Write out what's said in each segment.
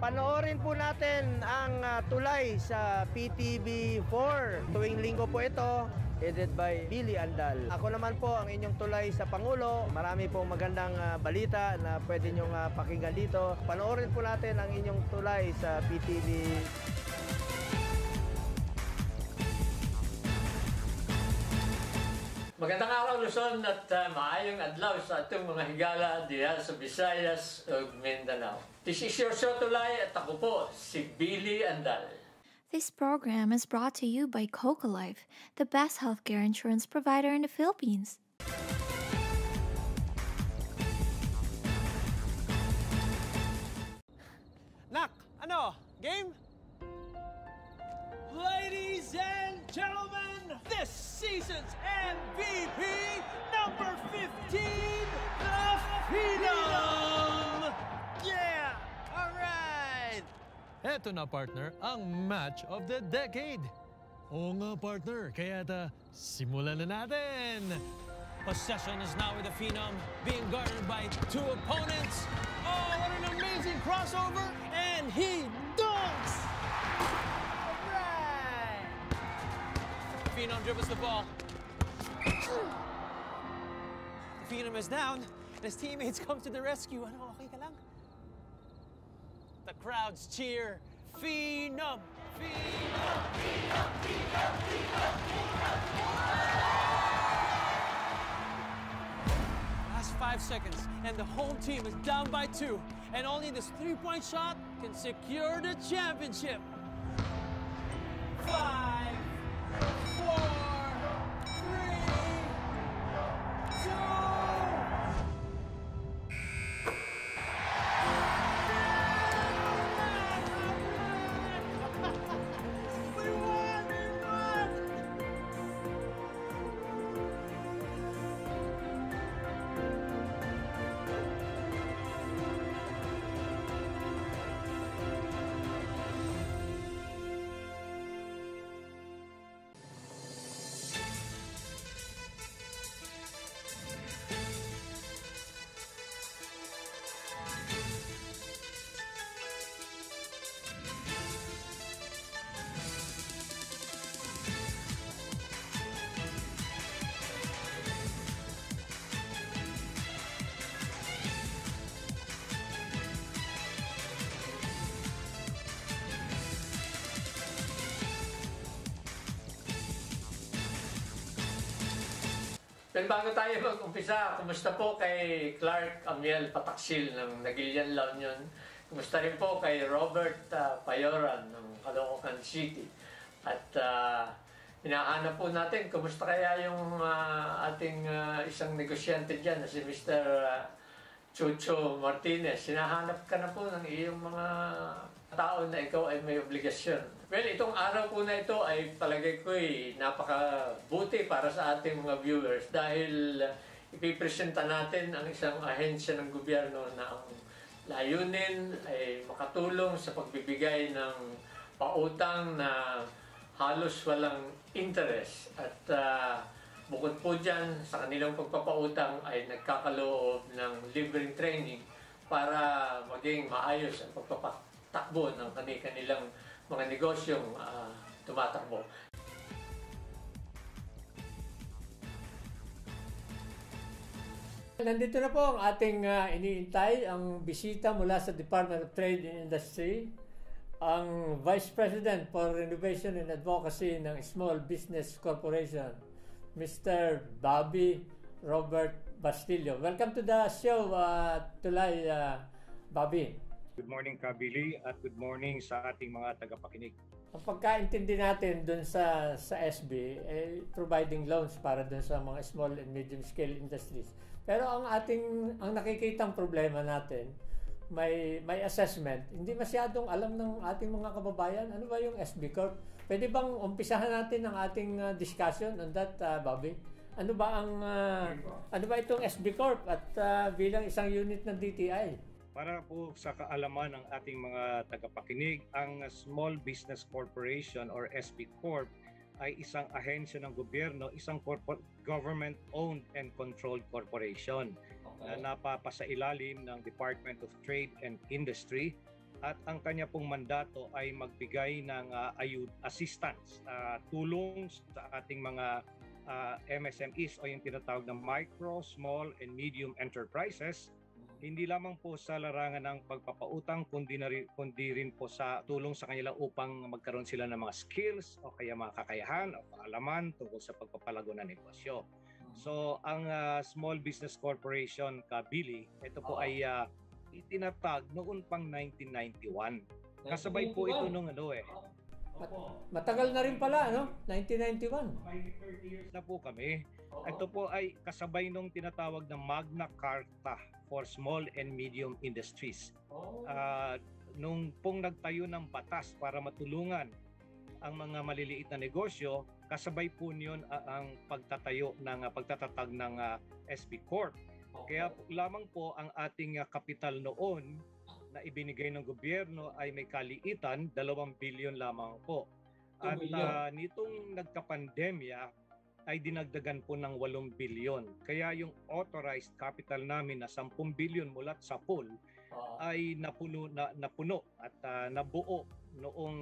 Panoorin po natin ang tulay sa PTV4. Tuwing linggo po ito, headed by Billy Andal. Ako naman po ang inyong tulay sa Pangulo. Marami pong magandang balita na pwede nyong pakinggan dito. Panoorin po natin ang inyong tulay sa PTV. Magandang araw Luzon at maayong adlaw sa atong mga higala diya sa Visayas ug Mindanao. This is your show tulay at ako po si Billy Andal. This program is brought to you by Coca Life, the best healthcare insurance provider in the Philippines. Nak, ano? Game? Ladies and gentlemen, this season's MVP, number 15, the Phenom! Yeah! All right! Eto na partner, ang match of the decade. Oo nga partner, kaya simulan na natin. Possession is now with the Phenom, being guarded by two opponents. Oh, what an amazing crossover! And he dunks! Phenom dribbles the ball. The Phenom is down, and his teammates come to the rescue. Ano, okay ka lang? The crowds cheer, Phenom! Phenom! Phenom! Phenom! Phenom! Last 5 seconds, and the home team is down by 2, and only this three-point shot can secure the championship. 5, 4, 3, 2. We won! Pero bago tayo mag-umpisa, kumusta po kay Clark Amiel Pataksil ng Nagilian La Union? Kumusta rin po kay Robert Payoran ng Caloocan City? At hinahanap po natin, kumusta kaya yung ating isang negosyante dyan na si Mr. Chucho Martinez. Hinahanap ka na po ng iyong mga tao na ikaw ay may obligasyon. Well, itong araw po na ito ay palagay ko napakabuti para sa ating mga viewers dahil ipipresenta natin ang isang ahensya ng gobyerno na ang layunin ay makatulong sa pagbibigay ng pautang na halos walang interest. At bukod po dyan, sa kanilang pagpapautang ay nagkakaloob ng libreng training para maging maayos ang pagpapatakbo ng kanilang mga negosyong tumatakbo. Nandito na po ang ating iniintay, ang bisita mula sa Department of Trade and Industry, ang Vice President for Innovation and Advocacy ng Small Business Corporation, Mr. Bobby Robert Bastillo. Welcome to the show, Tulay, Bobby. Good morning, Billy, at good morning sa ating mga tagapakinig. Ang pagkaintindi natin dun sa SB, providing loans para dun sa mga small and medium scale industries. Pero ang nakikitang problema natin, may assessment. Hindi masyadong alam ng ating mga kababayan. Ano ba yung SB Corp? Pwede bang umpisahan natin ang ating discussion on that, Bobby? Ano ba itong SB Corp at bilang isang unit ng DTI? Para po sa kaalaman ng ating mga tagapakinig, ang Small Business Corporation or SB Corp ay isang ahensya ng gobyerno, isang government-owned and controlled corporation na napapasailalim ng Department of Trade and Industry at ang kanya pong mandato ay magbigay ng assistance, tulong sa ating mga MSMEs o yung tinatawag na micro, small, and medium enterprises, hindi lamang po sa larangan ng pagpapautang kundi rin po sa tulong sa kanila upang magkaroon sila ng mga skills o kaya mga kakayahan o kaalaman tungkol sa pagpapalago ng negosyo. So ang Small Business Corporation, Billy, ito po ay itinatag noon pang 1991. Kasabay po ito nung Matagal na rin pala, no? 1991. May 30 years na po kami. Ito po ay kasabay nung tinatawag na Magna Carta for Small and Medium Industries. Nung pong nagtayo ng batas para matulungan ang mga maliliit na negosyo, kasabay po niyon ang pagtatatag ng SB Corp. Kaya lamang po ang ating kapital noon na ibinigay ng gobyerno ay may kaliitan, 2 bilyon lamang po. At nitong nagka-pandemya ay dinagdagan po ng 8 bilyon. Kaya yung authorized capital namin na 10 bilyon mula sa pool ay napuno at nabuo noong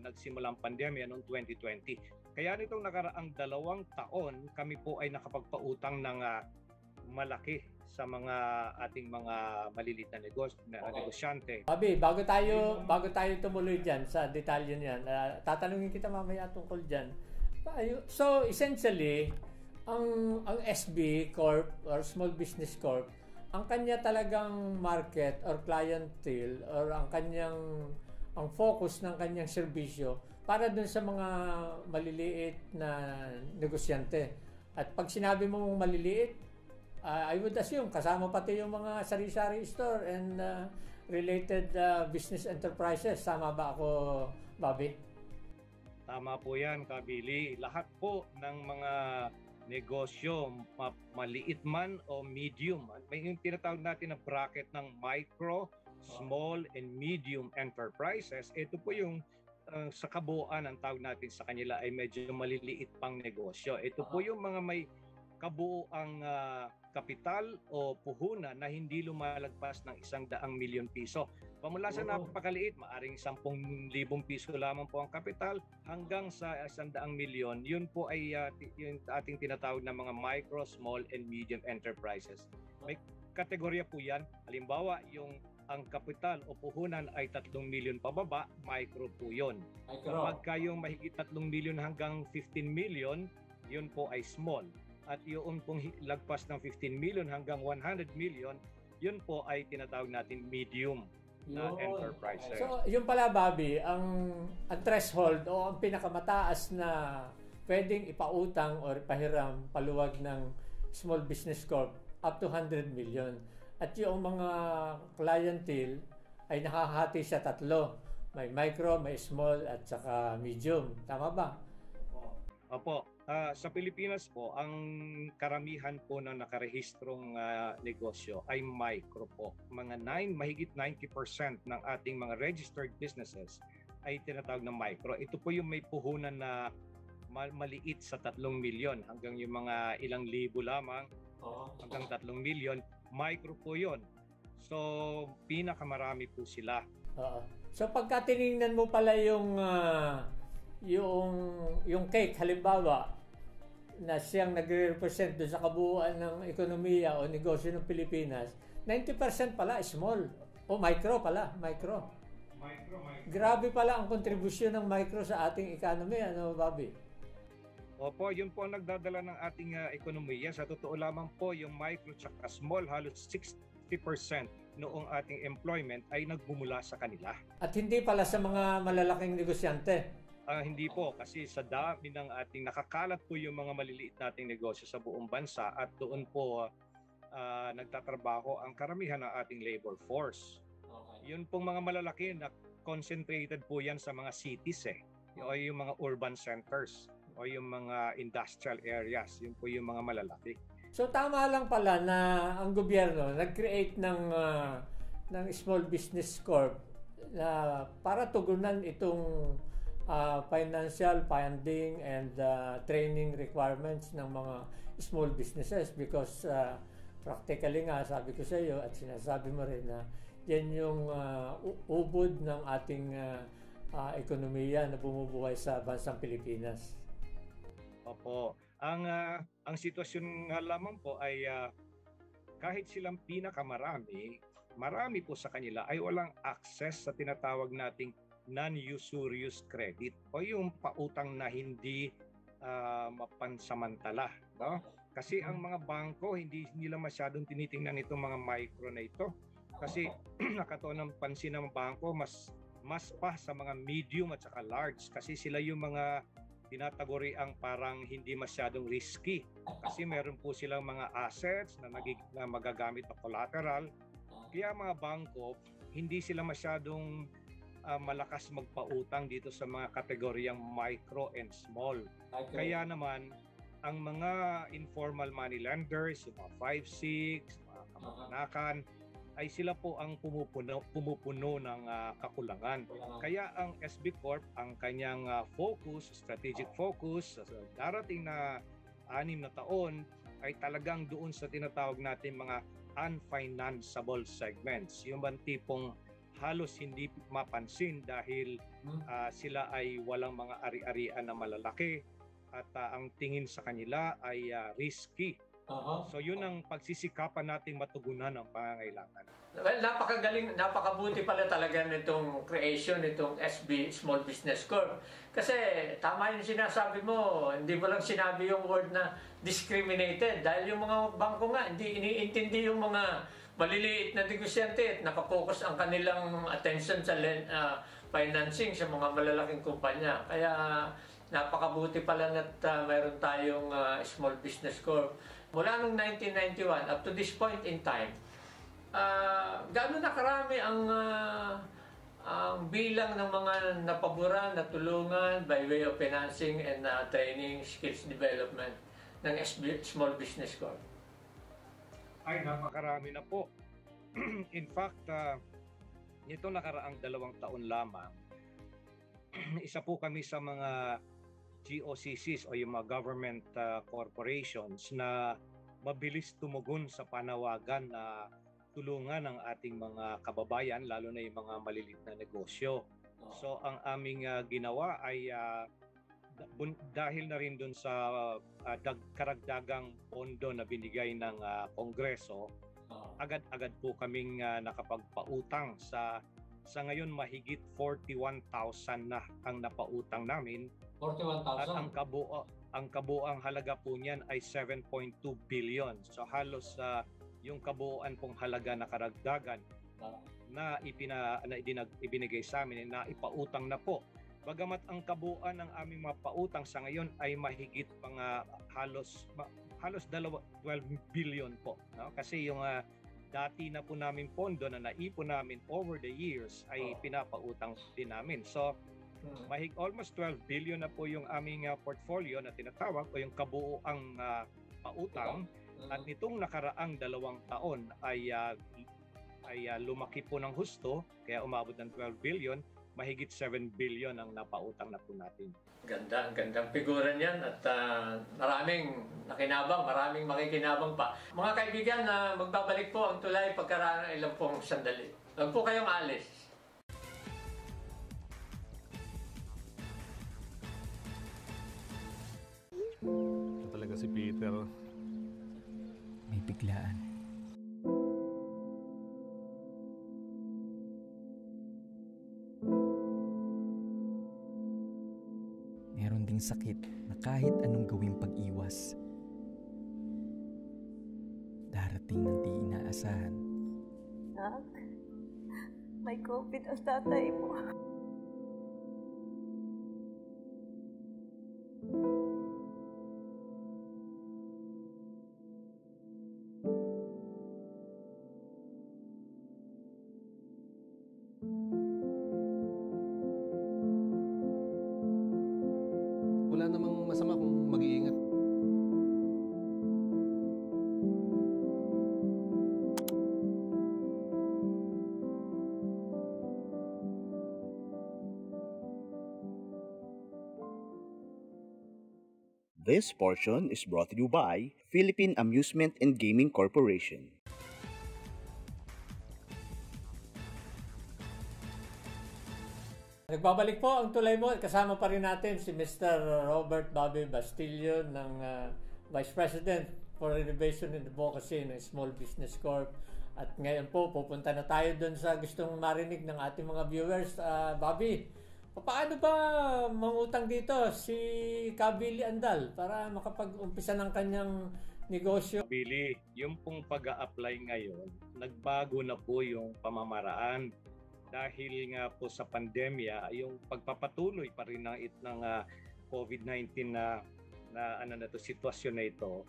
nagsimulang pandemya noong 2020. Kaya nitong nakaraang 2 taon, kami po ay nakapagpautang ng malaki sa mga ating mga maliliit na negosyante. Bobby, bago tayo tumuloy diyan sa detalye niyan, tatanungin kita mamaya tungkol diyan. So essentially, ang SB Corp or Small Business Corp, ang kanya talagang market or clientele or ang focus ng kanyang serbisyo para dun sa mga maliliit na negosyante. At pag sinabi mo maliliit, I would assume kasama pati yung mga sari-sari store and related business enterprises. Tama ba ako, Bobby? Tama po yan, Kabili. Lahat po ng mga negosyo, maliit man o medium, may yung tinatawag natin na bracket ng micro, small, and medium enterprises. Ito po yung sa kabuuan ang tawag natin sa kanila ay medyo maliliit pang negosyo. Ito po yung mga may kabuuang kapital o puhunan na hindi lumalagpas ng 100 milyon piso. Pamula sa napakaliit, maaring 10,000 piso lamang po ang kapital hanggang sa 100 milyon, yun po ay yung ating tinatawag na mga micro, small, and medium enterprises. May kategorya po yan. Halimbawa, ang kapital o puhunan ay 3 milyon pababa, micro po yun. Kapag kayong mahigit 3 milyon hanggang 15 milyon, yun po ay small. At yung pong lagpas ng 15 million hanggang 100 million, yun po ay tinatawag natin medium na enterprises. So, yun pala, Bobby, ang threshold o ang pinakamataas na pwedeng ipautang o ipahiram paluwag ng Small Business Corp up to 100 million. At yung mga clientele ay nakahati sa 3. May micro, may small, at saka medium. Tama ba? Opo. Sa Pilipinas po, ang karamihan po na nakarehistrong negosyo ay micro po. Mahigit 90% ng ating mga registered businesses ay tinatawag na micro. Ito po yung may puhunan na maliit sa 3 milyon hanggang yung mga ilang libo lamang hanggang 3 milyon. Micro po yun. So, pinakamarami po sila. So, pagka tinignan mo pala yung cake, halimbawa, na siyang nagre-represent doon sa kabuuan ng ekonomiya o negosyo ng Pilipinas, 90% pala small o micro pala, micro. Grabe pala ang kontribusyon ng micro sa ating economy, ano, Bobby? Opo, yun po ang nagdadala ng ating ekonomiya. Sa totoo lamang po, yung micro at small, halos 60% noong ating employment ay nagbumula sa kanila. At hindi pala sa mga malalaking negosyante? Hindi po, kasi sa dami ng ating nakakalat po yung mga maliliit nating negosyo sa buong bansa at doon po nagtatrabaho ang karamihan ng ating labor force. Yun pong mga malalaki na concentrated po yan sa mga cities o yung mga urban centers o yung mga industrial areas. Yun po yung mga malalaki. So tama lang pala na ang gobyerno nag-create ng Small Business Corp na para tugunan itong financial funding and training requirements ng mga small businesses because practically nga sabi ko sa iyo at sinasabi mo rin na yan yung ubod ng ating ekonomiya na bumubuhay sa bansang Pilipinas. Opo. Ang sitwasyon nga lamang po ay kahit silang pinakamarami, marami po sa kanila ay walang access sa tinatawag nating non-usurious credit o yung pautang na hindi mapansamantala, no? Kasi ang mga bangko hindi nila masyadong tinitingnan itong mga micro na ito. Kasi nakatuon ng pansin ng bangko mas pa sa mga medium at saka large kasi sila yung mga tinataguri ang parang hindi masyadong risky kasi meron po silang mga assets na magagamit na collateral. Kaya mga bangko hindi sila masyadong malakas magpautang dito sa mga kategoryang micro and small. Kaya naman ang mga informal money lenders, yung mga 5-6, mga kamag-anakan, ay sila po ang pumupuno ng kakulangan. Kaya ang SB Corp, ang kanyang strategic focus sa darating na 6 na taon ay talagang doon sa tinatawag natin mga unfinanceable segments. Yung bang tipong halos hindi mapansin dahil sila ay walang mga ari-arian na malalaki at ang tingin sa kanila ay risky. So yun ang pagsisikapan nating matugunan ang pangangailangan. Well, napakagaling, napakabuti pala talaga nitong creation nitong SB Small Business Corp. Kasi tama yung sinasabi mo, hindi mo lang sinabi yung word na discriminated dahil yung mga bangko nga hindi iniintindi yung mga maliliit na negosyante at nakapokus ang kanilang attention sa financing sa mga malalaking kumpanya. Kaya napakabuti pala na mayroon tayong Small Business Corp. Mula noong 1991 up to this point in time, gaano na karami ang bilang ng mga napaboran, natulungan by way of financing and training, skills development ng Small Business Corp? Ay, napakarami na po. In fact, nito nakaraang 2 taon lamang, isa po kami sa mga GOCCs o yung mga government corporations na mabilis tumugon sa panawagan na tulungan ang ating mga kababayan, lalo na yung mga maliliit na negosyo. So ang aming ginawa ay dahil na rin dun sa karagdagang pondo na binigay ng Kongreso, agad-agad po kaming nakapagpautang sa ngayon mahigit 41,000 na ang napautang namin. 41,000? At ang kabuoang halaga po niyan ay 7.2 billion. So halos yung kabuuan pong halaga na karagdagan na ibinigay sa amin na ipautang na po. Bagamat ang kabuuan ng aming mga pautang sa ngayon ay mahigit pang halos 12 billion po, no? Kasi yung dati na po namin pondo na naipon namin over the years ay pinapautang din namin. So almost 12 billion na po yung aming portfolio na tinatawag o yung kabuuang pautang. At nitong nakaraang 2 taon ay lumaki po ng husto, kaya umabot ng 12 billion, mahigit 7 billion ang napautang na po natin. Ganda, ang gandang figura niyan at maraming nakinabang, maraming makikinabang pa. Mga kaibigan, magbabalik po ang tulay pagkaraan ng ilang pong sandali. Huwag po kayong alis. Ito talaga si Peter. May biglaan. Meron ding sakit na kahit anong gawing pag-iwas, darating ng di inaasahan. Nak, may COVID ang tatay mo. Wala namang masama kung mag-iingat. This portion is brought to you by Philippine Amusement and Gaming Corporation. Nagbabalik po ang tulay mo. Kasama pa rin natin si Mr. Robert Bobby Bastillo ng Vice President for Innovation and Advocacy ng Small Business Corp. At ngayon po, pupunta na tayo doon sa gustong marinig ng ating mga viewers. Bobby, paano ba mangutang dito si Billy Andal para makapag-umpisa ng kanyang negosyo? Billy, yung pong pag-a-apply ngayon, nagbago na po yung pamamaraan. Dahil nga po sa pandemya, yung pagpapatuloy pa rin ng COVID-19 na sitwasyon na ito,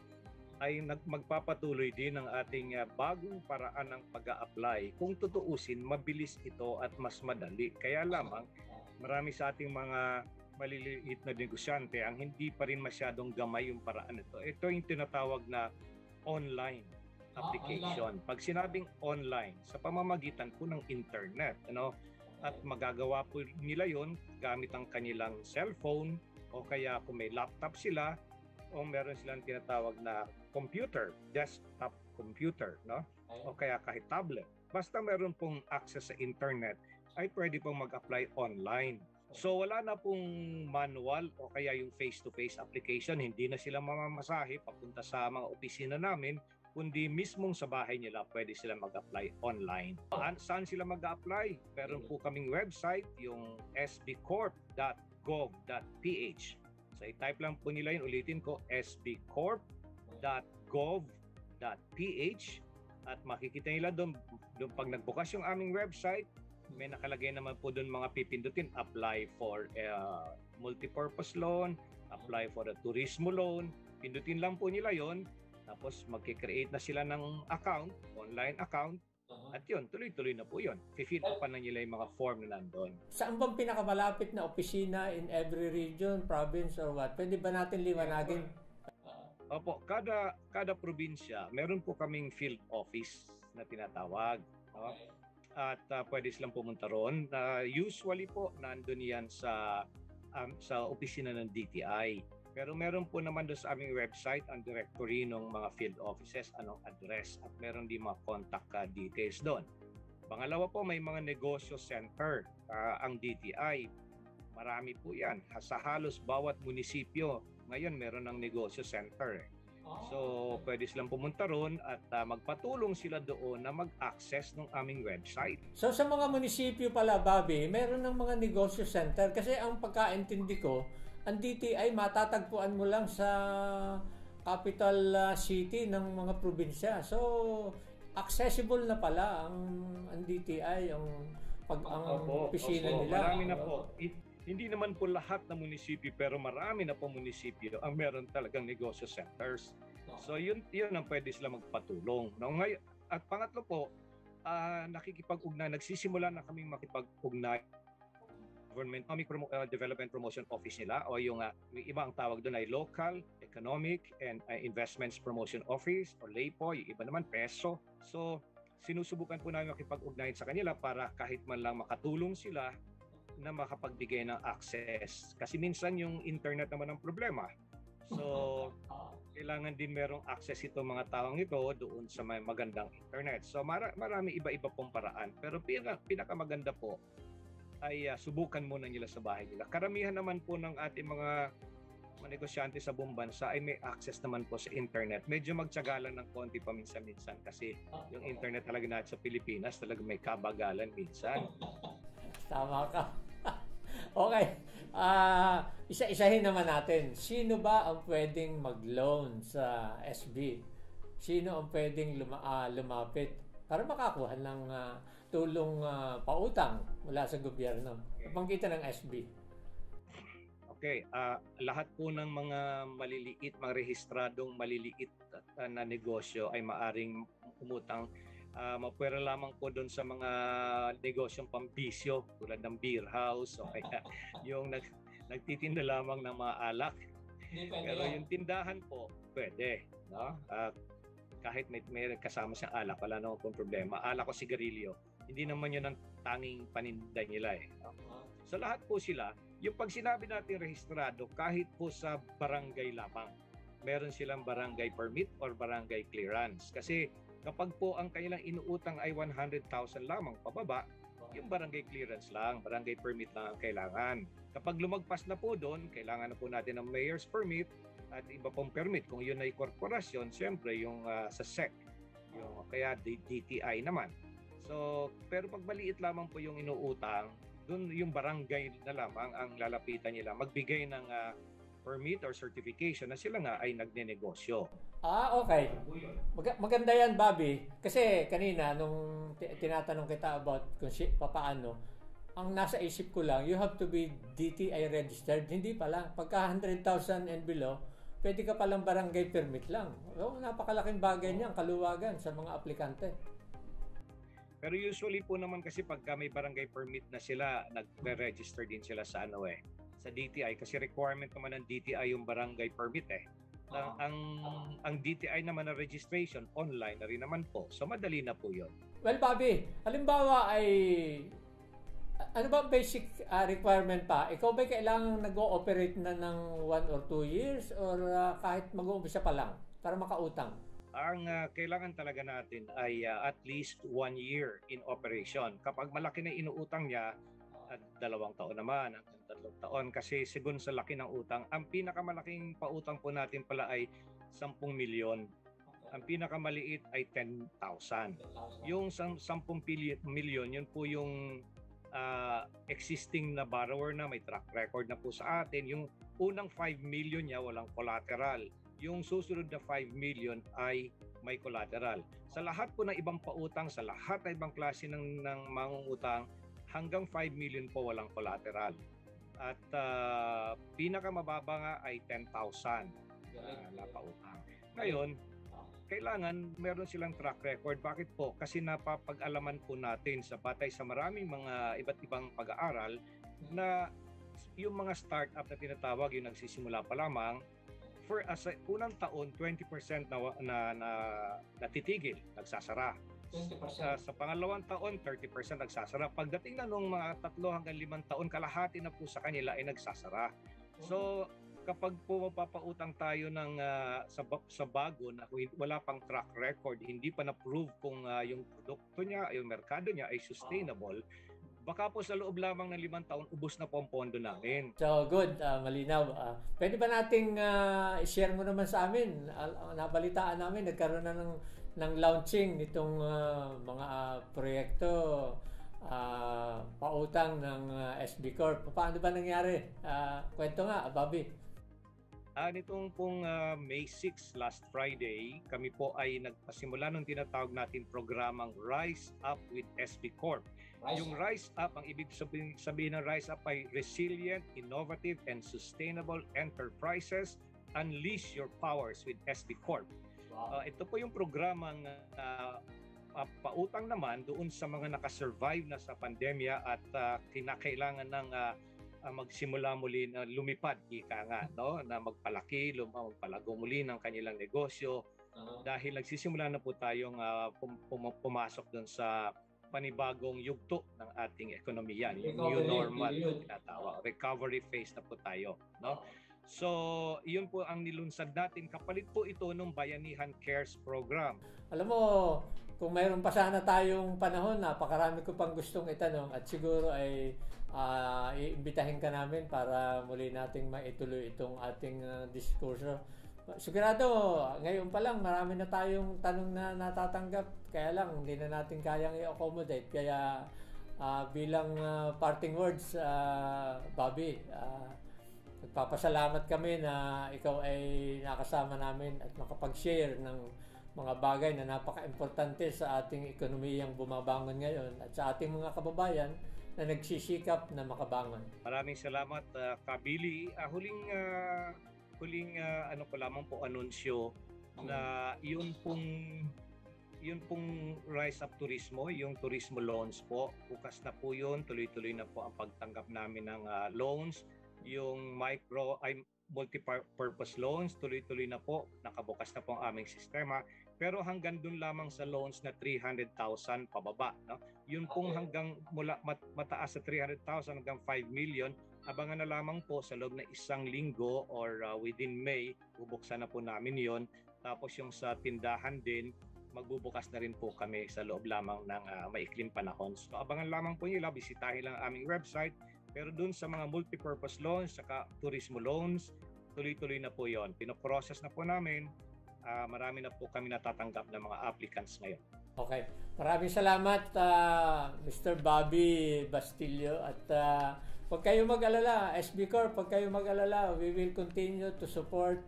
ay magpapatuloy din ang ating bagong paraan ng pag-a-apply. Kung tutuusin, mabilis ito at mas madali. Kaya lamang, marami sa ating mga maliliit na negosyante ang hindi pa rin masyadong gamay yung paraan ito. Ito yung tinatawag na online application. Pag sinabing online, sa pamamagitan po ng internet, at magagawa po nila yon gamit ang kanilang cellphone o kaya kung may laptop sila o meron silang tinatawag na computer, desktop computer, o kaya kahit tablet. Basta meron pong access sa internet, ay pwede pong mag-apply online. So wala na pong manual o kaya yung face-to-face application, hindi na sila mamamasahe papunta sa mga opisina namin, kundi mismong sa bahay nila pwede sila mag-apply online. Saan sila mag-apply? Meron po kaming website, yung sbcorp.gov.ph. So i-type lang po nila yun, ulitin ko, sbcorp.gov.ph, at makikita nila doon pag nagbukas yung aming website, may nakalagay naman po doon mga pipindutin, apply for multipurpose loan, apply for a turismo loan. Pindutin lang po nila yon. Tapos magkikreate na sila ng account, online account, at yun, tuloy-tuloy na po yun. Fill up pa na nila yung mga form na nandun. Saan bang pinakamalapit na opisina in every region, province, or what? Pwede ba natin liwanagin? Opo, kada probinsya, meron po kaming field office na tinatawag. At pwede silang pumunta ron. Usually po, nandun yan sa opisina ng DTI. Pero meron po naman doon sa aming website ang directory ng mga field offices, anong address, at meron din mga contact details doon. Pangalawa po, may mga negosyo center ang DTI. Marami po yan. Sa halos bawat munisipyo, ngayon meron ng negosyo center. So, pwede silang pumunta ron at magpatulong sila doon na mag-access ng aming website. So, sa mga munisipyo pala, Bobby, meron ng mga negosyo center. Kasi ang pagkaintindi ko, ang DTI matatagpuan mo lang sa capital city ng mga probinsya. So, accessible na pala ang DTI, ang opisina nila. Marami na po. Hindi naman po lahat ng munisipyo, pero marami na po munisipyo ang meron talagang negosyo centers. So, yun ang pwede sila magpatulong. Ngayon, at pangatlo po, nakikipag-ugnay, nagsisimula na kaming makipag-ugnay Government Development Promotion Office nila, o yung iba ang tawag doon ay Local Economic and Investments Promotion Office o LEPO, yung iba naman PESO. So sinusubukan po namin makipag-ugnayan sa kanila para kahit man lang makatulong sila na makapagbigay ng access. Kasi minsan yung internet naman ang problema. So kailangan din merong access itong mga taong ito doon sa may magandang internet. So marami iba-iba pong paraan. Pero pinakamaganda po ay subukan muna nila sa bahay nila. Karamihan naman po ng ating mga negosyante sa buong bansa ay may access naman po sa internet. Medyo magtiyaga lang ng konti paminsan-minsan kasi yung internet talaga natin sa Pilipinas talaga may kabagalan minsan. Tama ka. Okay. Isa-isahin naman natin. Sino ba ang pwedeng mag-loan sa SB? Sino ang pwedeng lumapit para makakuha ng tulong pautang mula sa gobyerno? Pangkita ng SB. Okay, lahat po ng mga maliliit, mga rehistradong maliliit na negosyo ay maaring umutang. Mapwera lamang po doon sa mga negosyong pambisyo tulad ng beer house o kaya yung nagtitinda lamang ng mga alak. Pero yung tindahan po, pwede. No? Kahit may kasama siyang alak, wala naman pong problema. Alak o sigarilyo, hindi naman yun ang tanging paninda nila eh. So lahat po sila, yung pag sinabi natin rehistrado, kahit po sa barangay lamang, meron silang barangay permit or barangay clearance. Kasi kapag po ang kanilang inuutang ay 100,000 lamang pababa, yung barangay clearance lang, barangay permit lang ang kailangan. Kapag lumagpas na po doon, kailangan na po natin ng mayor's permit at iba pong permit. Kung yun ay korporasyon, siyempre yung sa SEC, yung, kaya DTI naman. So, pero pag maliit lamang po yung inuutang, doon yung barangay na lamang ang lalapitan nila, magbigay ng permit or certification na sila nga ay nagnenegosyo. Okay. Maganda yan, Bobby. Kasi kanina, nung tinatanong kita about kung papaano, ang nasa isip ko lang, you have to be DTI registered. Hindi pa lang. Pagka 100,000 and below, pwede ka palang barangay permit lang. Napakalaking bagay niyan, kaluwagan sa mga aplikante. Pero usually po naman kasi pagka may barangay permit na sila, nagre-register din sila sa sa DTI kasi requirement naman ng DTI yung barangay permit ang DTI naman na registration online na rin naman po. So madali na po 'yon. Well, Bobby, halimbawa ay ano ba basic requirement pa? Ikaw ba kailangang nag-ooperate na ng 1 or 2 years or kahit mag-uumpisa pa lang para makautang? Ang kailangan talaga natin ay at least 1 year in operation. Kapag malaki na inuutang niya, at 2 taon naman, at 3 taon, kasi sigun sa laki ng utang, ang pinakamalaking pautang po natin pala ay 10 milyon. Ang pinakamaliit ay 10,000. Yung 10 milyon, yun po yung existing na borrower na may track record na po sa atin. Yung unang 5 million niya walang collateral. Yung susunod na 5 million ay may collateral. Sa lahat po ng ibang pautang, sa lahat ng ibang klase ng mangungutang, hanggang 5 million po walang collateral. At pinakamababa nga ay 10,000 na pautang. Ngayon, kailangan meron silang track record. Bakit po? Kasi napapag-alaman po natin sa batay sa maraming mga iba't ibang pag-aaral na yung mga startup na tinatawag, yung nagsisimula pa lamang, for unang taon, 20% na natitigil, nagsasara. 20%. Sa pangalawang taon, 30% nagsasara. Pagdating na nung mga 3 hanggang 5 taon, kalahati na po sa kanila ay nagsasara. So, kapag po mapapautang tayo ng sa bago na wala pang track record, hindi pa na-prove kung yung produkto niya, yung merkado niya ay sustainable, baka po sa loob lamang ng 5 taon, ubos na po ang pondo namin. So, good. Malinaw. Pwede ba nating i-share mo naman sa amin? Nabalitaan namin, nagkaroon na ng launching nitong mga proyekto, pautang ng SB Corp. Paano ba nangyari? Kwento nga, Bobby. Nitong pong May 6, last Friday, kami po ay nagpasimula ng tinatawag natin programang Rise Up with SB Corp. Yung Rise Up, ang ibig sabihin ng Rise Up ay Resilient, Innovative, and Sustainable Enterprises. Unleash Your Powers with SB Corp. Ito po yung programang pautang naman doon sa mga nakasurvive na sa pandemya at kinakailangan ng magsimula muli na lumipad, ika nga, no? Na magpalaki, magpalago muli ng kanilang negosyo dahil nagsisimula na po tayong pumasok doon sa panibagong yugto ng ating ekonomiya, yung new normal na tinatawag. Recovery phase na po tayo, no? So, yun po ang nilunsad natin. Kapalit po ito ng Bayanihan Cares Program. Alam mo, kung mayroon pa sana tayong panahon, napakarami ko pang gustong itanong at siguro ay iimbitahin ka namin para muli nating maituloy itong ating diskurso. Sigurado, ngayon pa lang marami na tayong tanong na natatanggap. Kaya lang, hindi na natin kayang i-accommodate. Kaya bilang parting words, Bobby, nagpapasalamat kami na ikaw ay nakasama namin at makapag-share ng mga bagay na napaka-importante sa ating ekonomiyang bumabangon ngayon at sa ating mga kababayan na nagsisikap na makabangon. Maraming salamat, Kabili. Huling ano ko lamang po anunsyo na yun pong Rise Up Turismo, yung turismo loans po. Bukas na po yun, tuloy-tuloy na po ang pagtanggap namin ng loans. Yung multi-purpose loans, tuloy-tuloy na po, nakabukas na po ang aming sistema. Pero hanggang dun lamang sa loans na 300,000 pababa, no? Yun pong hanggang mataas sa 300,000 hanggang 5 million, abangan na lamang po sa loob ng 1 linggo or within May, bubuksan na po namin yon. Tapos yung sa tindahan din, magbubukas na rin po kami sa loob lamang ng maikling panahon. So abangan lamang po nila, bisitahin lang aming website. Pero dun sa mga multipurpose loans, saka turismo loans, tuloy-tuloy na po yon. Pinoprocess na po namin. Marami na po kami natatanggap ng mga applicants ngayon. Okay. Maraming salamat, Mr. Bobby Bastillo. At huwag kayong mag-alala, SB Corp, huwag kayong mag-alala. We will continue to support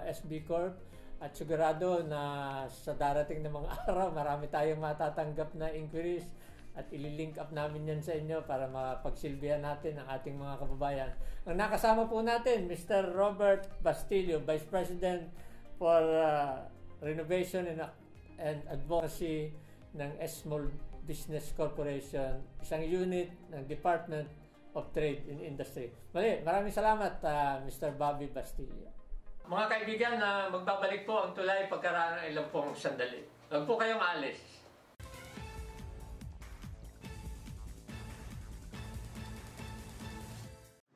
SB Corp. At sigurado na sa darating na mga araw, marami tayong matatanggap na inquiries. At ililink up namin yan sa inyo para mapagsilbihan natin ang ating mga kababayan. Ang nakasama po natin, Mr. Robert Bastillo, Vice President for Renovation and Advocacy ng Small Business Corporation, isang unit ng Department of Trade and Industry. Maraming salamat, Mr. Bobby Bastillo. Mga kaibigan, magbabalik po ang tulay pagkaraan ng ilang pong sandali. Huwag po kayong alis.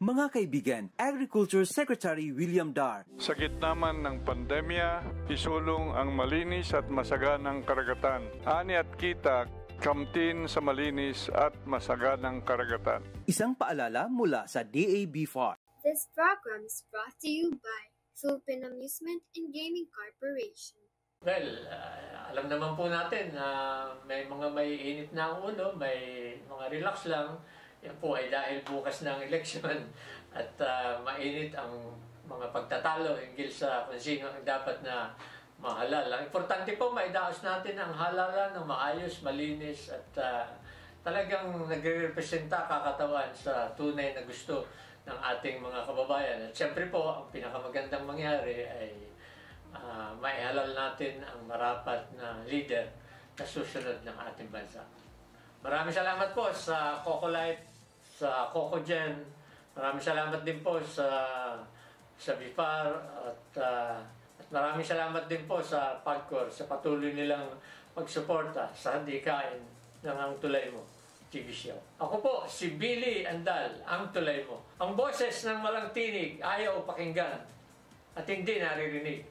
Mga kaibigan, Agriculture Secretary William Dar. Sa gitna man ng pandemya, isulong ang malinis at masaganang karagatan. Ani at kita, kamtin sa malinis at masaganang karagatan. Isang paalala mula sa DAB-FAR. This program is brought to you by Philippine Amusement and Gaming Corporation. Well, alam naman po natin na may mga may init na ang ulo, may mga relax lang. Yan po ay dahil bukas ng eleksyon at mainit ang mga pagtatalo hinggil sa kung sino ang dapat na mahalal. Ang importante po, maidaos natin ang halalan ng maayos, malinis at talagang nagre-representa kakatawan sa tunay na gusto ng ating mga kababayan. At siyempre po, ang pinakamagandang mangyari ay maihalal natin ang marapat na leader na susunod ng ating bansa. Maraming salamat po sa Coco Life, sa CocoGen. Maraming salamat din po sa BIFAR at maraming salamat din po sa PAGCOR sa patuloy nilang pagsuporta sa handikain ng Ang Tulay Mo TV show. Ako po, si Billy Andal, Ang Tulay Mo. Ang boses ng walang tinig, ayaw pakinggan at hindi naririnig.